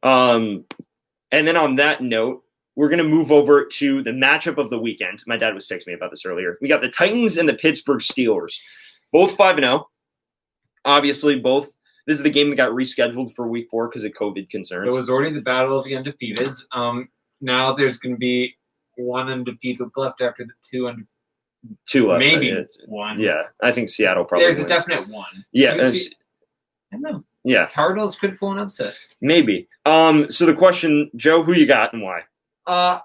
And then on that note, we're going to move over to the matchup of the weekend. My dad was texting me about this earlier. We got the Titans and the Pittsburgh Steelers, both 5-0. Obviously, both. This is the game that got rescheduled for week 4 because of COVID concerns. It was already the battle of the undefeated. Now there's going to be one undefeated left after the two left. Maybe one. Yeah, I think Seattle probably There's wins. A definite one. Yeah. I don't know. Yeah. Cardinals could pull an upset. Maybe. So the question, Joe, who you got and why? I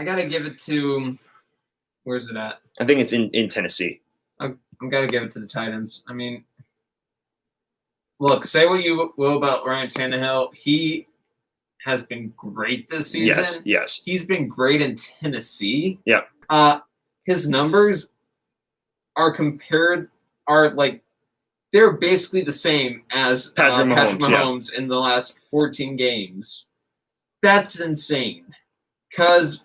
got to give it to – where's it at? I think it's in Tennessee. I'm got to give it to the Titans. I mean, look, say what you will about Ryan Tannehill. He has been great this season. Yes. He's been great in Tennessee. Yeah. His numbers they're basically the same as Patrick Mahomes in the last 14 games. That's insane. Because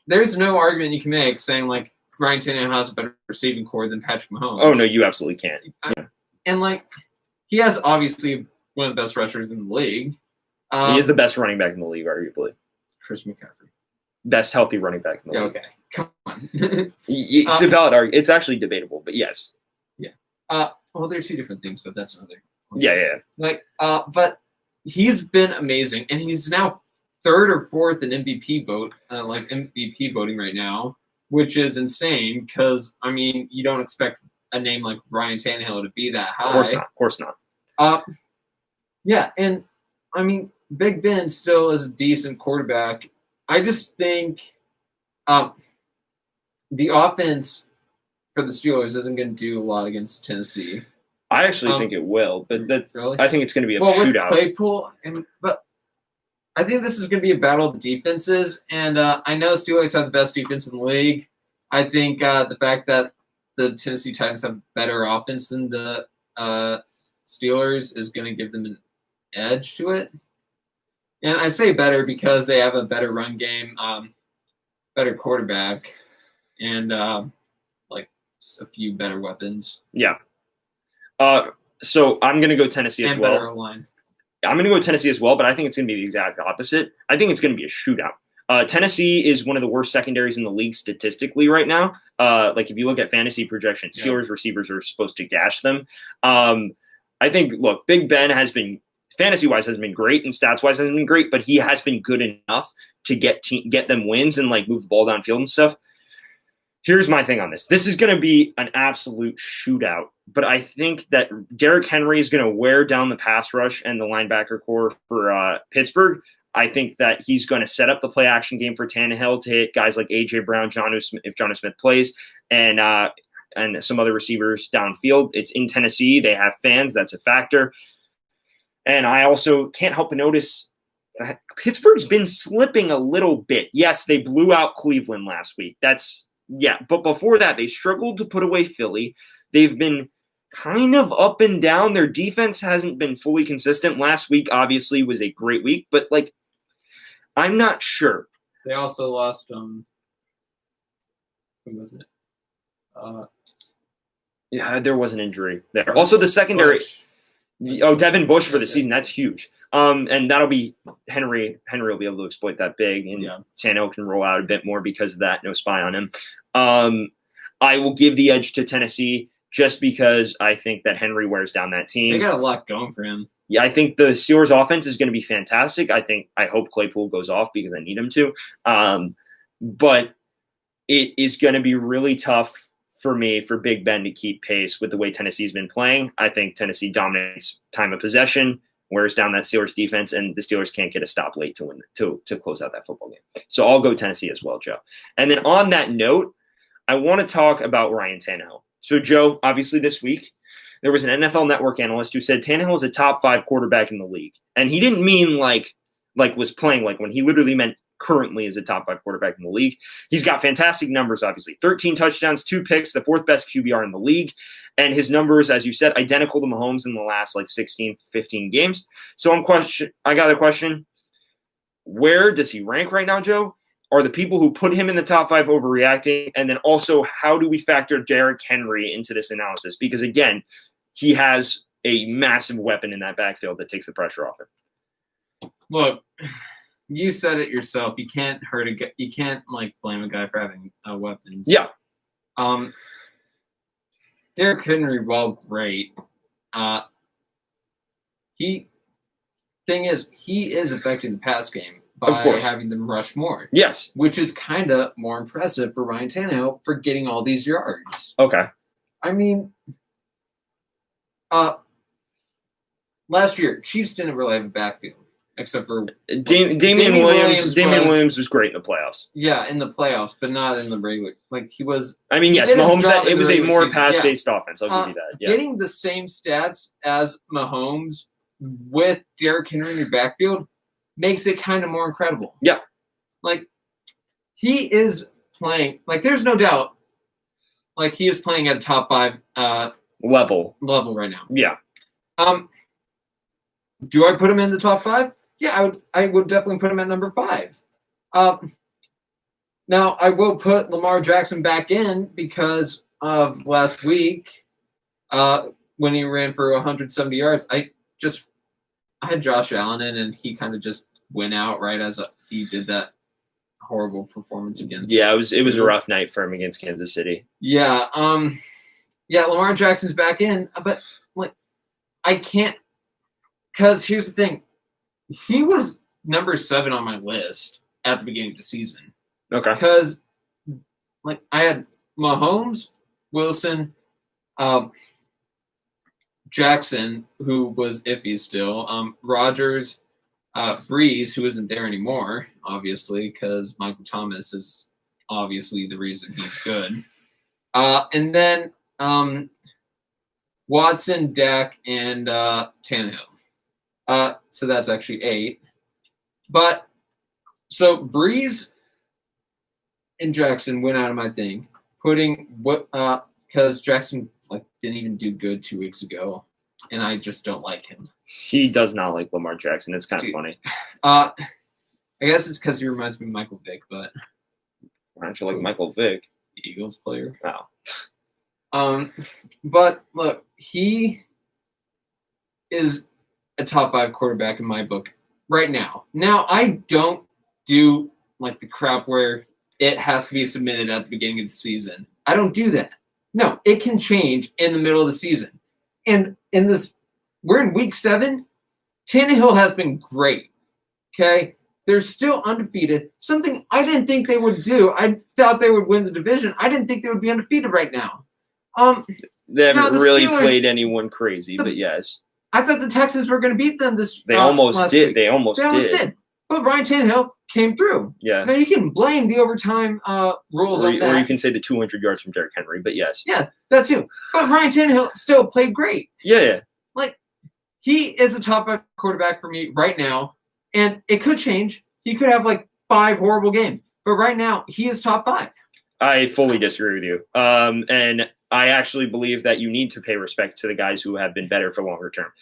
there's no argument you can make saying, like, Ryan Tannehill has a better receiving core than Patrick Mahomes. Oh, no, you absolutely can't. And, like, he has obviously one of the best rushers in the league. He is the best running back in the league, arguably. Chris McCaffrey. Best healthy running back in the league. Okay, come on. It's a valid argument. It's actually debatable, but yes. Yeah. Well, they're two different things, but that's another. Yeah. Like, but he's been amazing, and he's now 3rd or 4th in MVP vote, MVP voting right now, which is insane because, I mean, you don't expect a name like Ryan Tannehill to be that high. Of course not. Yeah, and, I mean, Big Ben still is a decent quarterback. I just think the offense for the Steelers isn't going to do a lot against Tennessee. I actually think it will, but really? I think it's going to be a With shootout. Claypool, but I think this is going to be a battle of the defenses, and I know Steelers have the best defense in the league. I think the fact that the Tennessee Titans have better offense than the Steelers is going to give them an edge to it. And I say better because they have a better run game, better quarterback, and a few better weapons. Yeah. So I'm going to go Tennessee as well. Better line. I'm going to go Tennessee as well, but I think it's going to be the exact opposite. I think it's going to be a shootout. Tennessee is one of the worst secondaries in the league statistically right now. Like if you look at fantasy projections, Steelers receivers are supposed to gash them. I think, look, Big Ben has been fantasy-wise has been great and stats-wise has been great, but he has been good enough to get them wins and like move the ball downfield and stuff. Here's my thing on this. This is going to be an absolute shootout, but I think that Derrick Henry is going to wear down the pass rush and the linebacker core for Pittsburgh. I think that he's going to set up the play-action game for Tannehill to hit guys like A.J. Brown, if Jonnu Smith plays, and some other receivers downfield. It's in Tennessee. They have fans. That's a factor. And I also can't help but notice that Pittsburgh's been slipping a little bit. Yes, they blew out Cleveland last week. But before that, they struggled to put away Philly. They've been kind of up and down. Their defense hasn't been fully consistent. Last week, obviously, was a great week, but I'm not sure. They also lost, who was it? Yeah, there was an injury there. Also, the secondary. Devin Bush for the season. That's huge. And that'll be Henry. Henry will be able to exploit that big, and Tannehill can roll out a bit more because of that. No spy on him. I will give the edge to Tennessee just because I think that Henry wears down that team. They got a lot going for him. Yeah, I think the Steelers' offense is going to be fantastic. I hope Claypool goes off because I need him to. But it is going to be really tough for Big Ben to keep pace with the way Tennessee's been playing. I think Tennessee dominates time of possession, wears down that Steelers defense, and the Steelers can't get a stop late to win to close out that football game. So I'll go Tennessee as well, Joe. And then on that note, I want to talk about Ryan Tannehill. So Joe, obviously this week, there was an NFL Network analyst who said Tannehill is a top 5 quarterback in the league. And he didn't mean like was playing like when he literally meant currently is a top 5 quarterback in the league. He's got fantastic numbers, obviously. 13 touchdowns, 2 picks, the 4th best QBR in the league. And his numbers, as you said, identical to Mahomes in the last 16, 15 games. So I got a question. Where does he rank right now, Joe? Are the people who put him in the top 5 overreacting? And then also, how do we factor Derrick Henry into this analysis? Because again, he has a massive weapon in that backfield that takes the pressure off him. Look, you said it yourself. You can't you can't blame a guy for having weapons. Yeah. Derrick Henry, while great, he is affecting the pass game by having them rush more. Yes. Which is kind of more impressive for Ryan Tannehill for getting all these yards. Okay. I mean, last year, Chiefs didn't really have a backfield except for Damian Williams was great in the playoffs. Yeah, in the playoffs, but not in the regular. He was. I mean, yes, Mahomes. It was a more pass-based offense. I'll give you that. Yeah. Getting the same stats as Mahomes with Derrick Henry in your backfield makes it kind of more incredible. Yeah. He is playing, there's no doubt, he is playing at a top 5 level right now. Yeah. Do I put him in the top 5? Yeah, I would definitely put him at number 5. Now, I will put Lamar Jackson back in because of last week when he ran for 170 yards. I had Josh Allen in, and he kind of just went out right as he did that horrible performance against. Yeah, it was a rough night for him against Kansas City. Yeah, Lamar Jackson's back in, but I can't, because here's the thing, he was number 7 on my list at the beginning of the season. Okay. Because I had Mahomes, Wilson, Jackson, who was iffy still, Rodgers, Breeze, who isn't there anymore, obviously, because Michael Thomas is obviously the reason he's good. And then Watson, Dak, and Tannehill. So that's actually 8. But so Breeze and Jackson went out of my thing, putting because Jackson didn't even do good 2 weeks ago, and I just don't like him. He does not like Lamar Jackson. It's kind of funny. I guess it's because he reminds me of Michael Vick, but why don't you like Michael Vick? Eagles player. Wow. But look, he is a top 5 quarterback in my book right now. Now, I don't do the crap where it has to be submitted at the beginning of the season. I don't do that. No, it can change in the middle of the season. And we're in week 7. Tannehill has been great. Okay? They're still undefeated. Something I didn't think they would do. I thought they would win the division. I didn't think they would be undefeated right now. They haven't really played anyone crazy, but yes. I thought the Texans were going to beat them this. They almost did. They almost did. But Ryan Tannehill came through. Yeah. Now you can blame the overtime rules on that. Or you can say the 200 yards from Derrick Henry, but yes. Yeah, that too. But Ryan Tannehill still played great. Yeah. He is a top 5 quarterback for me right now, and it could change. He could have 5 horrible games, but right now he is top 5. I fully disagree with you. And I actually believe that you need to pay respect to the guys who have been better for longer term.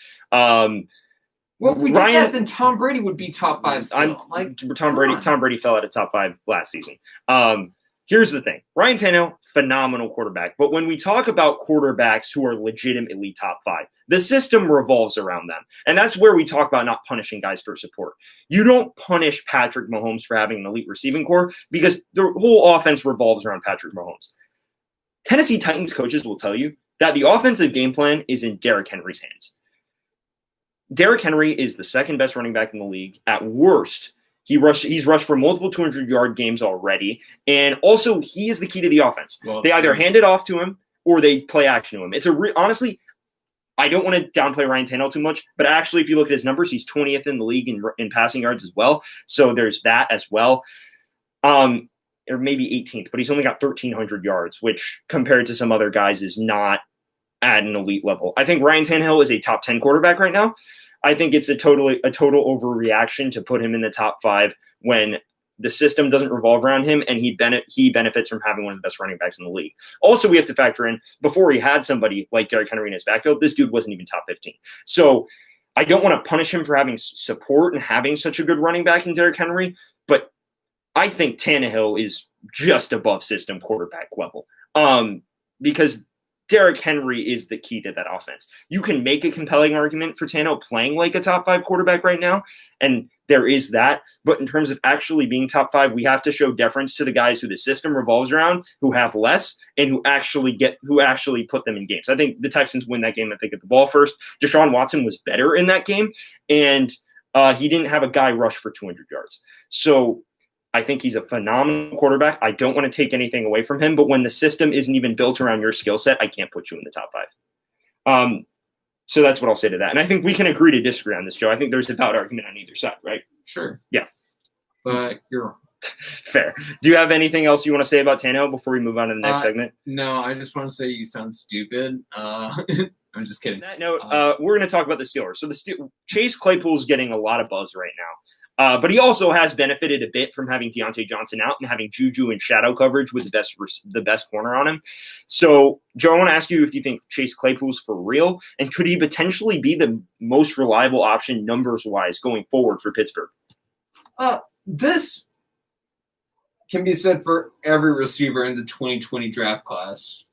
Well, if we did that, then Tom Brady would be top 5 still. Tom Brady fell out of top 5 last season. Here's the thing. Ryan Tannehill, phenomenal quarterback. But when we talk about quarterbacks who are legitimately top 5, the system revolves around them. And that's where we talk about not punishing guys for support. You don't punish Patrick Mahomes for having an elite receiving core because the whole offense revolves around Patrick Mahomes. Tennessee Titans coaches will tell you that the offensive game plan is in Derrick Henry's hands. Derrick Henry is the second best running back in the league. At worst, he's rushed for multiple 200-yard games already. And also, he is the key to the offense. Well, they either hand it off to him or they play action to him. It's honestly, I don't want to downplay Ryan Tannehill too much, but actually, if you look at his numbers, he's 20th in the league in passing yards as well. So there's that as well. Or maybe 18th, but he's only got 1,300 yards, which compared to some other guys is not at an elite level. I think Ryan Tannehill is a top 10 quarterback right now. I think it's a total overreaction to put him in the top 5 when the system doesn't revolve around him and he benefits from having one of the best running backs in the league. Also, we have to factor in, before he had somebody like Derrick Henry in his backfield, this dude wasn't even top 15. So I don't want to punish him for having support and having such a good running back in Derrick Henry, but I think Tannehill is just above system quarterback level because Derrick Henry is the key to that offense. You can make a compelling argument for Tannehill playing like a top 5 quarterback right now, and there is that. But in terms of actually being top 5, we have to show deference to the guys who the system revolves around, who have less, and who actually put them in games. I think the Texans win that game if they get the ball first. Deshaun Watson was better in that game, and he didn't have a guy rush for 200 yards. So I think he's a phenomenal quarterback. I don't want to take anything away from him, but when the system isn't even built around your skill set, I can't put you in the top 5. So that's what I'll say to that. And I think we can agree to disagree on this, Joe. I think there's a valid argument on either side, right? Sure. Yeah. But you're wrong. Fair. Do you have anything else you want to say about Tannehill before we move on to the next segment? No, I just want to say you sound stupid. I'm just kidding. On that note, we're going to talk about the Steelers. So Chase Claypool's getting a lot of buzz right now. But he also has benefited a bit from having Deontay Johnson out and having Juju in shadow coverage with the best corner on him. So, Joe, I want to ask you if you think Chase Claypool's for real, and could he potentially be the most reliable option numbers-wise going forward for Pittsburgh? This can be said for every receiver in the 2020 draft class.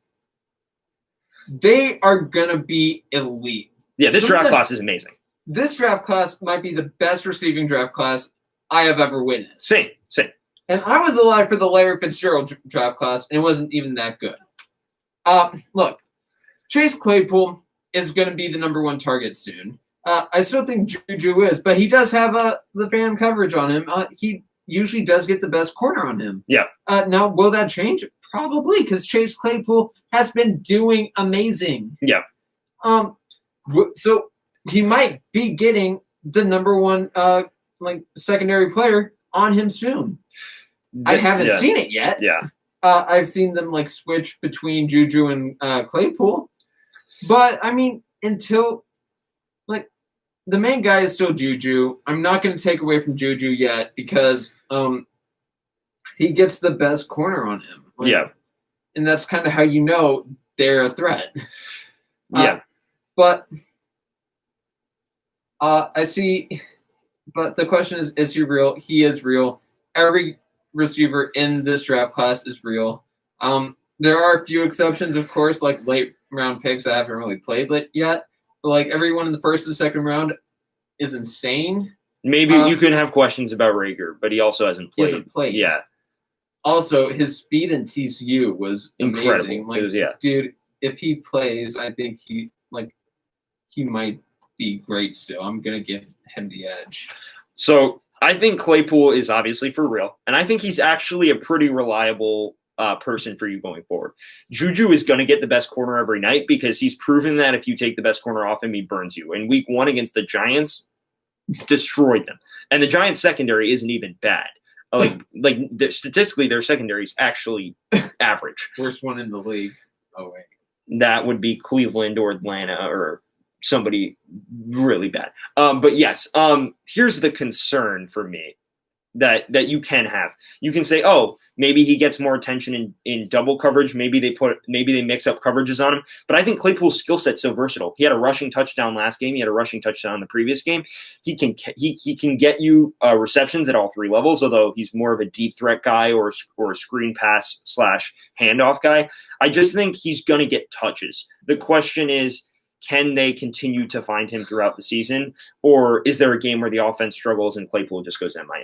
They are going to be elite. Yeah, this draft class is amazing. This draft class might be the best receiving draft class I have ever witnessed. Same. And I was alive for the Larry Fitzgerald draft class, and it wasn't even that good. Look, Chase Claypool is going to be the number 1 target soon. I still think Juju is, but he does have the fan coverage on him. He usually does get the best corner on him. Yeah. Now, will that change? Probably, because Chase Claypool has been doing amazing. Yeah. So he might be getting the number 1 secondary player on him soon. I haven't seen it yet. Yeah. I've seen them switch between Juju and Claypool. But I mean, until the main guy is still Juju. I'm not going to take away from Juju yet because he gets the best corner on him. Yeah. And that's kind of how you know they're a threat. Yeah. But I see, but the question is he real? He is real. Every receiver in this draft class is real. There are a few exceptions, of course, like late round picks that haven't really played yet. But everyone in the first and second round is insane. Maybe you could have questions about Rager, but he also hasn't played. He hasn't played. Yeah. Also, his speed in TCU was amazing. Incredible. Dude, if he plays, I think he might be great still. I'm going to give him the edge. So I think Claypool is obviously for real, and I think he's actually a pretty reliable person for you going forward. Juju is going to get the best corner every night because he's proven that if you take the best corner off him, he burns you. In week 1 against the Giants, destroyed them. And the Giants secondary isn't even bad. Statistically, their secondary is actually average. Worst one in the league. Oh, wait. That would be Cleveland or Atlanta or somebody really bad. But yes, here's the concern for me that you can have. You can say, oh, maybe he gets more attention in double coverage. Maybe they mix up coverages on him. But I think Claypool's skill set's so versatile. He had a rushing touchdown last game. He had a rushing touchdown the previous game. He can get you receptions at all 3 levels, although he's more of a deep threat guy or a screen pass / handoff guy. I just think he's going to get touches. The question is, can they continue to find him throughout the season? Or is there a game where the offense struggles and Claypool just goes MIA?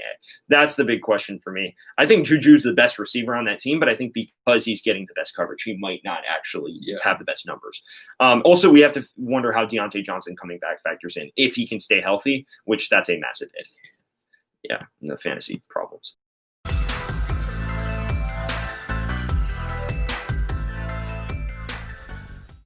That's the big question for me. I think Juju's the best receiver on that team, but I think because he's getting the best coverage, he might not actually have the best numbers. Also, we have to wonder how Deontay Johnson coming back factors in, if he can stay healthy, which that's a massive if. Yeah, the fantasy problems.